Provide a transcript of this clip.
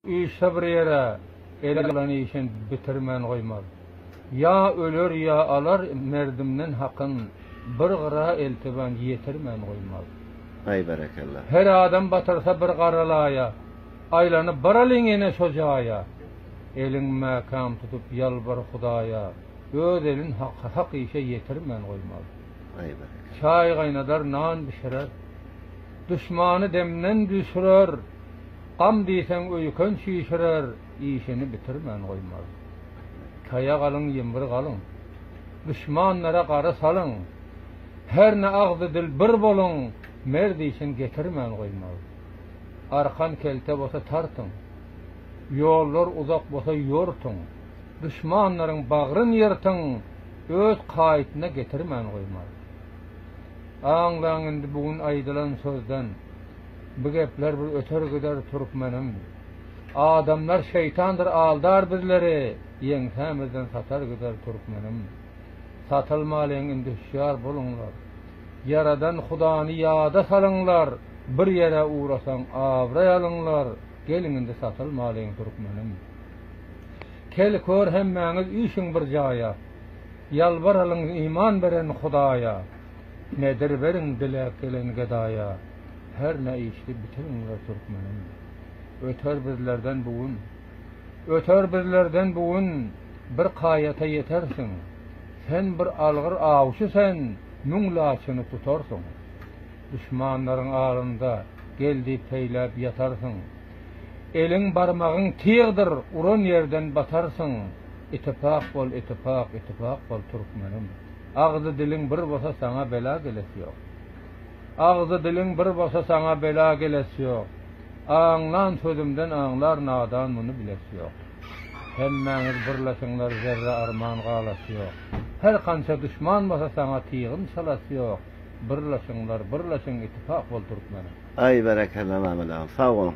İşte bir yere elan işin bitirmen koymaz. Ya ölür ya alar merdimden hakkın bir gıra eltiban yetirmen koymaz. Ay berekallah. Her adam batırsa bir qaralaya, aylanıp baralingene şocaya, elin makam tutup yalvar Hudaya, öz elin hak işe yetirmen koymaz. Ay berekallah. Çay qaynadar, nan pişirer, düşmanı demden düşürür, qam diysen öykön şişirer, işini bitirmen koymaz. Kaya qalın, yembir qalın, düşmanlara qarı salın, her ne ağzı dil bir bolun, merdi için getirmen koymaz. Arkan kelte bolsa tartın, yollar uzak bolsa yortun, düşmanların bağrın yırtın, öz kayıtına getirmen koymaz. Ağlan indi bugün aydılan sözden, bu gepler bir öter gider Türkmenim. Adamlar şeytandır aldar bizleri, yentemizden satar gider Türkmenim. Satılmalyň indi hüşýar bolunlar. Yaradan Hudanı yada salınlar, bir yere uğrasan avray alınlar, gelin indi satılmalyň Türkmenim. Kel kör hemmäňiz işin bir jaya, yalvar alın iman beren Hudaya, nedir verin dilek gelen gedaya, her ne işli bitirinler Türkmenim. Öter birlerden bugün bir kayata yetersin, sen bir algır avşy sen, nunglaçyny tutarsın. Düşmanlaryň ağrynda geldi peýläp yatarsın. Elin barmagyň tiýdir, uran yerden batarsın. İttifak bol, ittifak bol Türkmenim. Ağzı dilin bir bolsa sana bela gelesi ýok. Ağzı dilin bir bolsa sana bela gelesi ýok. Ağlan sözümden ağlar nadan muny bilesi ýok. Hemmäňiz birleşiňler zerre arman galasy ýok. Her kança düşman bolsa sana tiýgin salasy ýok. Birleşiňler, ittifak bol Türkmenim. Ay berekallah Mehmet ağam. Sağ olun.